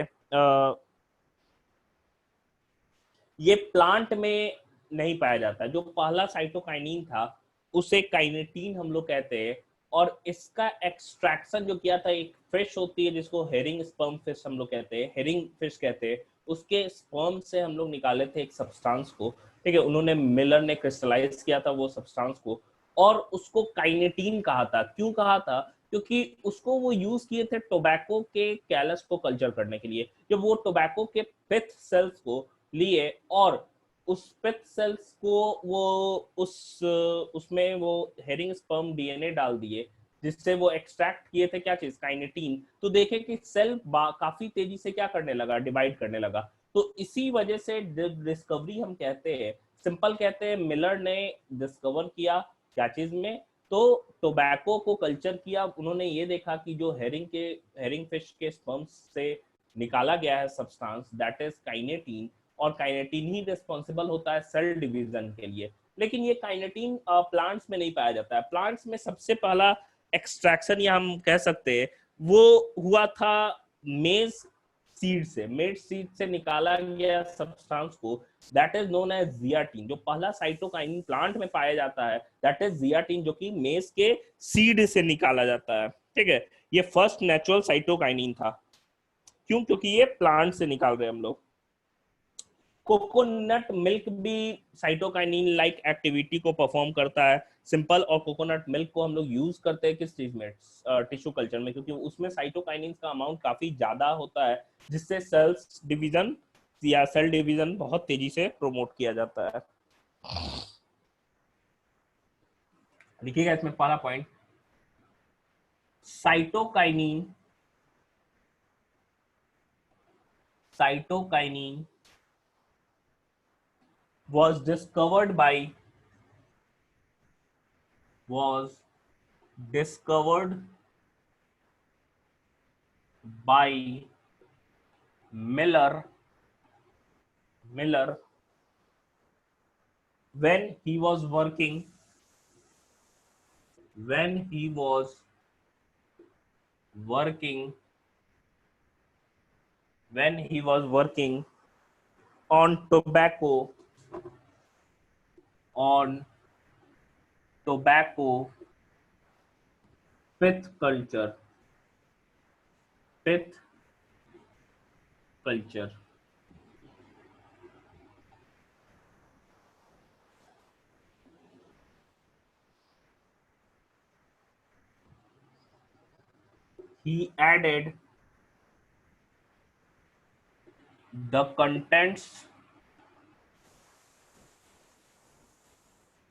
ये प्लांट में नहीं पाया जाता। जो पहला साइटोकाइनिन था उसे काइनेटीन हम लोग कहते हैं, और इसका एक्सट्रैक्शन जो किया था, एक फिश होती है जिसको हेरिंग स्पर्म फिश हम लोग कहते हैं, हेरिंग फिश कहते हैं, उसके स्पर्म से हम लोग निकाले थे एक सब्सटेंस को। ठीक है, उन्होंने मिलर ने क्रिस्टलाइज किया था वो सब्सटेंस को, और उसको काइनेटीन कहा था। क्यों कहा था? क्योंकि उसको वो यूज किए थे टोबैको के कैलस को कल्चर करने के लिए। जब वो टोबैको के पिथ सेल्स को लिए और उस पिथ सेल्स को वो उसमें वो हेरिंग स्पर्म डीएनए डाल दिए, जिससे वो एक्सट्रैक्ट किए थे क्या चीज, काइनेटीन। तो देखे कि सेल काफी तेजी से क्या करने लगा, डिवाइड करने लगा। तो इसी वजह से डिस्कवरी हम कहते हैं, सिंपल कहते हैं, मिलर ने डिस्कवर किया क्या चीज में, तो टोबैको को कल्चर किया। उन्होंने ये देखा कि जो हेरिंग फिश के स्पर्म से निकाला गया है सब्सटेंस दैट इज काइनेटीन, और काइनेटीन ही रिस्पॉन्सिबल होता है सेल डिवीजन के लिए। लेकिन ये काइनेटीन प्लांट्स में नहीं पाया जाता है। प्लांट्स में सबसे पहला एक्सट्रैक्शन या हम कह सकते हैं वो हुआ था मेज सीड से। मेज सीड से निकाला गया सब्सटेंस को that is known as zeatin. जो पहला साइटोकाइनिन प्लांट में पाया जाता है दैट इज जियाटिन, जो कि मेज के सीड से निकाला जाता है। ठीक है, ये फर्स्ट नेचुरल साइटोकाइनिन था। क्यों? क्योंकि ये प्लांट से निकाल रहे हैं हम लोग। कोकोनट मिल्क भी साइटोकाइनिन लाइक एक्टिविटी को परफॉर्म करता है। सिंपल और कोकोनट मिल्क को हम लोग यूज करते हैं किस चीज में? टिश्यू कल्चर में, क्योंकि उसमें साइटोकाइनिन का अमाउंट काफी ज्यादा होता है, जिससे सेल्स डिवीजन या सेल डिवीजन बहुत तेजी से प्रोमोट किया जाता है। देखिएगा इसमें पहला point, cytokinin cytokinin was discovered by was discovered by Miller when he was working working when he was working on on tobacco pith culture pith culture he added the contents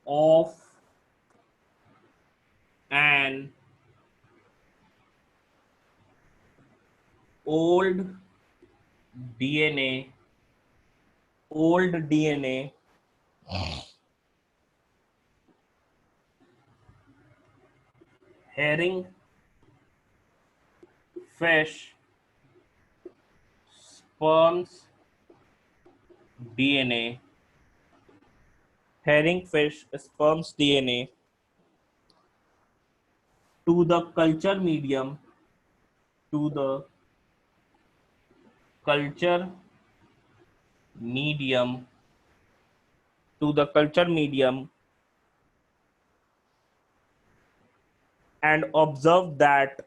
of an old DNA herring fish sperms DNA herring fish sperms DNA to the culture medium to the culture medium to the culture medium and observed that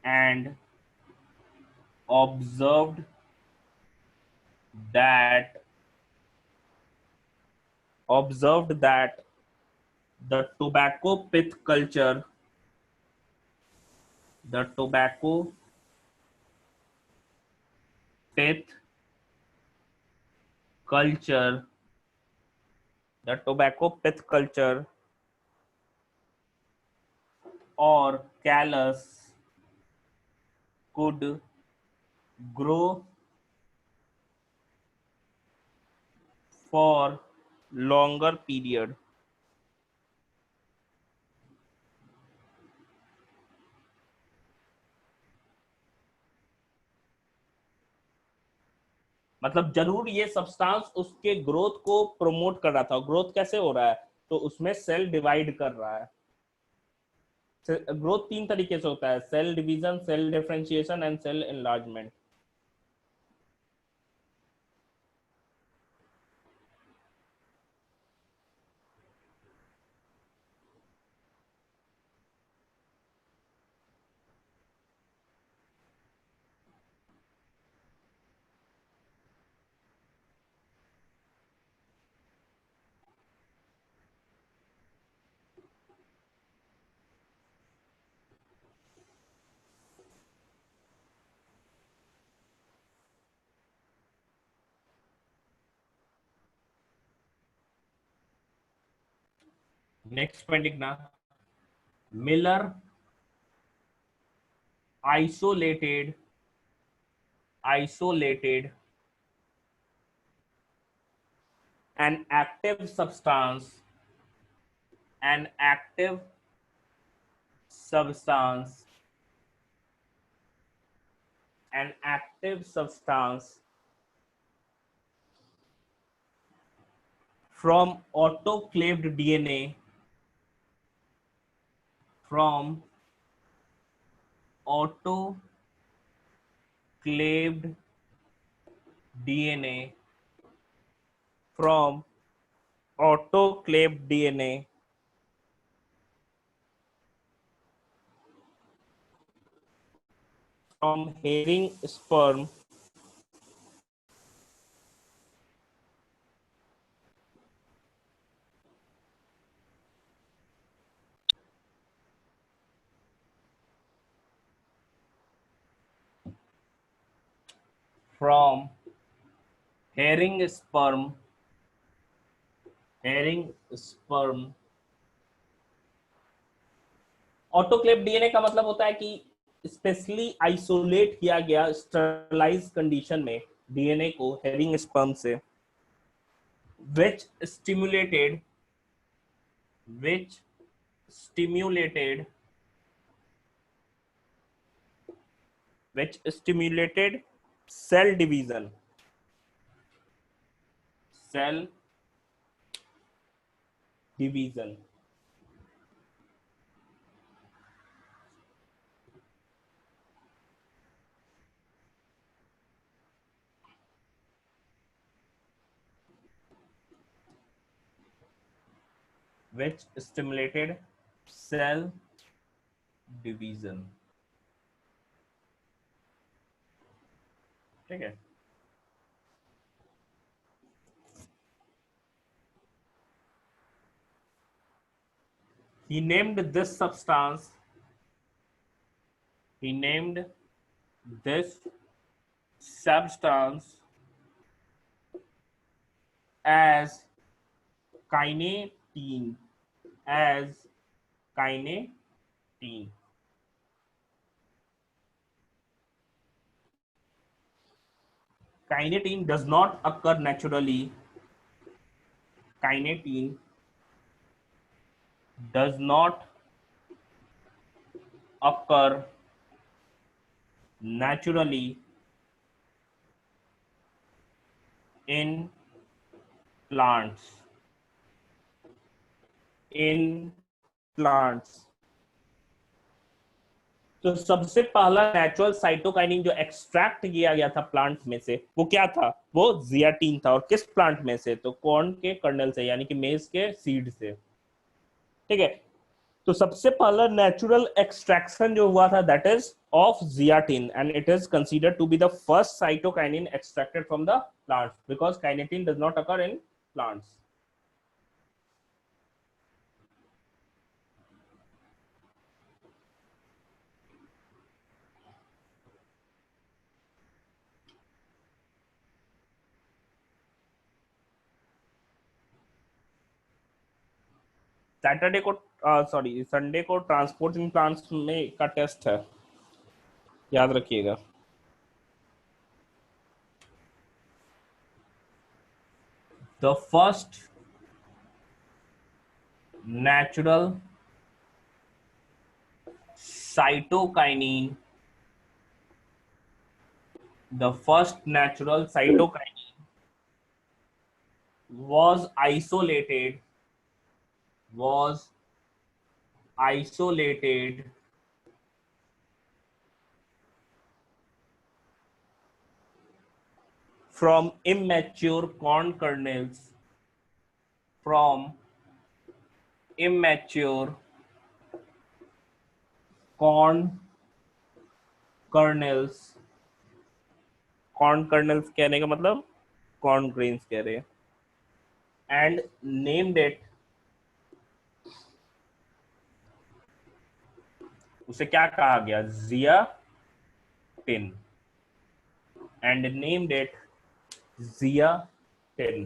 and observed that the tobacco pith culture the tobacco pith culture the tobacco pith culture or callus could grow for longer period. मतलब जरूर ये सब्सटेंस उसके ग्रोथ को प्रोमोट कर रहा था। ग्रोथ कैसे हो रहा है? तो उसमें सेल डिवाइड कर रहा है। ग्रोथ तीन तरीके से होता है, cell division, cell differentiation and cell enlargement. Next point लिखना, Miller isolated an active substance substance, an active substance from autoclaved DNA, from autoclaved DNA, from autoclaved DNA from herring sperm from herring sperm herring sperm autoclave DNA का मतलब होता है कि स्पेशली आइसोलेट किया गया स्टरलाइज कंडीशन में डीएनए को हेरिंग स्पर्म से which stimulated which stimulated which stimulated cell division cell division which stimulated cell division ठीक है he named this substance he named this substance as kinetin as kinetin kinetin does not occur naturally kinetin does not occur naturally in plants in plants तो सबसे पहला नेचुरल साइटोकाइनिन जो एक्सट्रैक्ट किया गया था प्लांट में से वो क्या था वो जियाटीन था और किस प्लांट में से तो कॉर्न के कर्नल से यानी कि मेज के सीड से ठीक है तो सबसे पहला नेचुरल एक्सट्रैक्शन जो हुआ था that is of zeatin and it is considered to be the first cytokinin extracted from the plants because kinetin does not occur in plants Saturday को सॉरी संडे को ट्रांसपोर्ट इन प्लांट्स में का टेस्ट है याद रखिएगा the first natural cytokinin the first natural cytokinin was isolated from immature corn kernels from immature corn kernels corn kernels कहने का मतलब corn grains कह रहे हैं and named it उसे क्या कहा गया zeatin and named it zeatin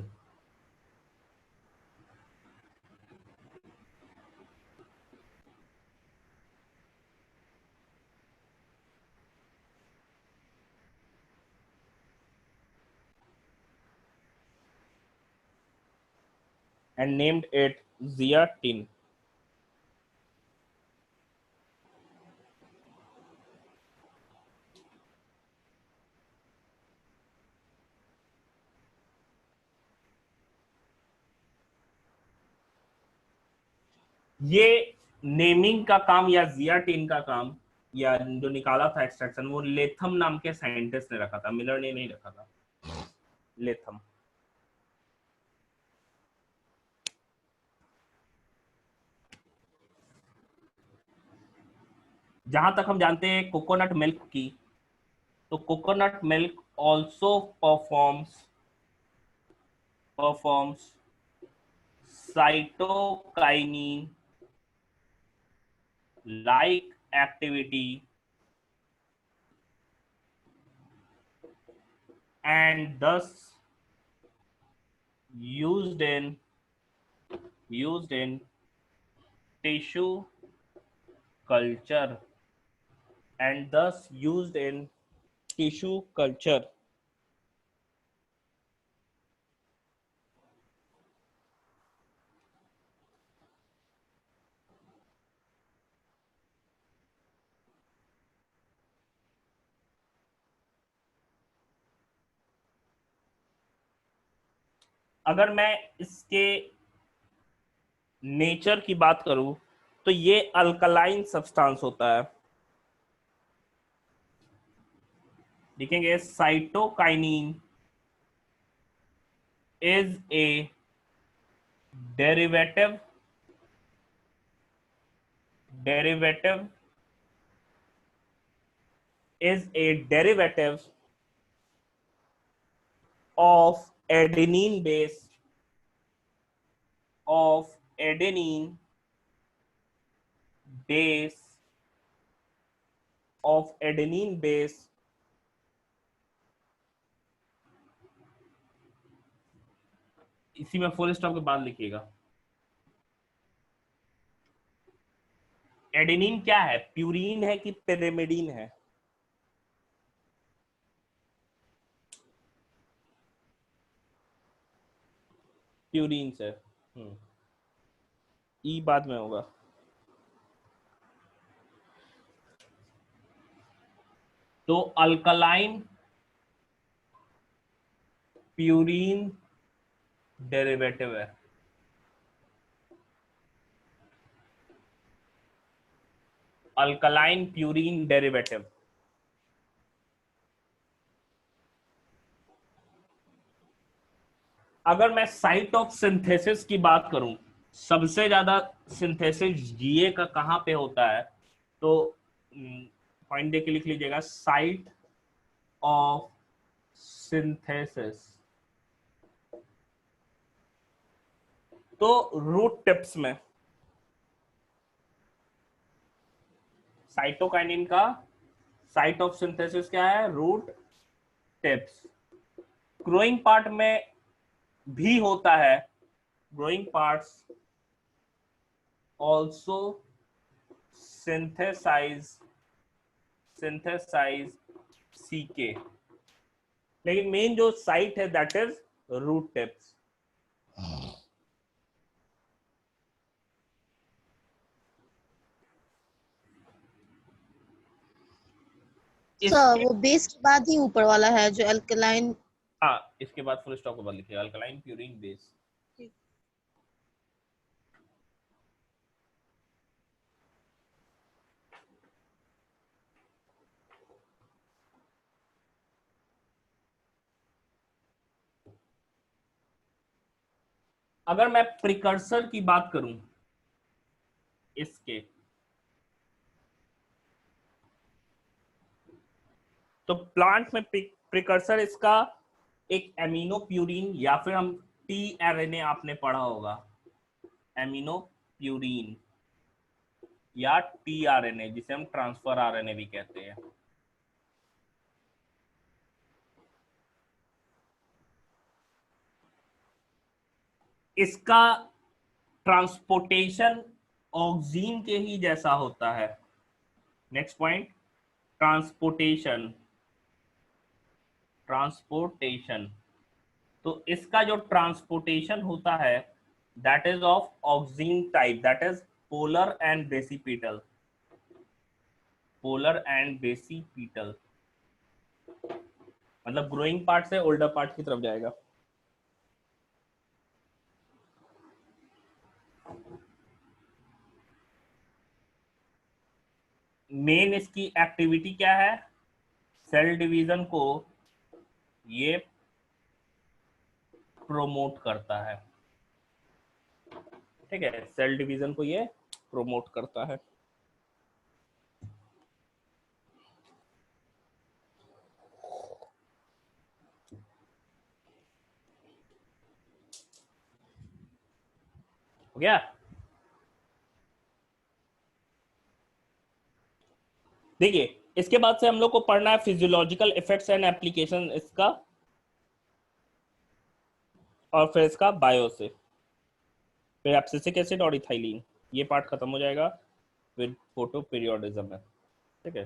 and named it zeatin ये नेमिंग का काम या जियाटिन का काम या जो निकाला था एक्सट्रैक्शन, वो लेथम नाम के साइंटिस्ट ने रखा था, मिलर ने नहीं रखा था। लेथम। जहां तक हम जानते हैं कोकोनट मिल्क की, तो coconut milk also performs cytokinin like activity and thus used in used in tissue culture and thus used in tissue culture। अगर मैं इसके नेचर की बात करूं तो ये अल्कलाइन सब्सटेंस होता है। देखेंगे cytokinin is a derivative derivative is a derivative of adenine base of adenine base of adenine base इसी में फुल स्टॉप के बाद लिखिएगा। एडेनिन क्या है, प्यूरीन है कि पिरिमिडीन है? प्यूरीन से। ई बाद में होगा। तो अल्कलाइन प्यूरीन डेरिवेटिव है। Alkaline purine derivative. अगर मैं साइट ऑफ सिंथेसिस की बात करूं, सबसे ज्यादा सिंथेसिस जीए का कहां पे होता है, तो पॉइंट दे के लिख लीजिएगा, साइट ऑफ सिंथेसिस तो रूट टिप्स में। साइटोकाइनिन का साइट ऑफ सिंथेसिस क्या है? Root tips. ग्रोइंग पार्ट में भी होता है, growing parts also synthesize CK, लेकिन मेन जो साइट है that is root tips. Sir वो बेस के बाद ही ऊपर वाला है जो अल्कलाइन। हाँ, इसके बाद फुल स्टॉप के बाद लिखिए अल्कलाइन प्यूरिन बेस। अगर मैं प्रिकर्सर की बात करूं इसके, तो प्लांट में प्रिकर्सर इसका एक एमिनो प्यूरिन या फिर हम टीआरएनए आपने पढ़ा होगा, एमिनो प्यूरिन या टीआरएनए जिसे हम ट्रांसफर आरएनए भी कहते हैं। इसका ट्रांसपोर्टेशन ऑक्सीन के ही जैसा होता है। Next point, transportation. तो इसका जो ट्रांसपोर्टेशन होता है that is of oxygen type, that is polar and basipetal. मतलब ग्रोइंग पार्ट से ओल्डर पार्ट की तरफ जाएगा। मेन इसकी एक्टिविटी क्या है, सेल डिवीजन को ये प्रोमोट करता है, ठीक है, सेल डिवीजन को ये प्रोमोट करता है। हो गया। देखिए इसके बाद से हम लोग को पढ़ना है फिजियोलॉजिकल इफेक्ट्स एंड एप्लीकेशन इसका, और फिर इसका बायो से, फिर एब्सिसिक एसिड और इथाइलिन, ये पार्ट खत्म हो जाएगा, फिर फोटो पीरियोडिज्म है, ठीक है।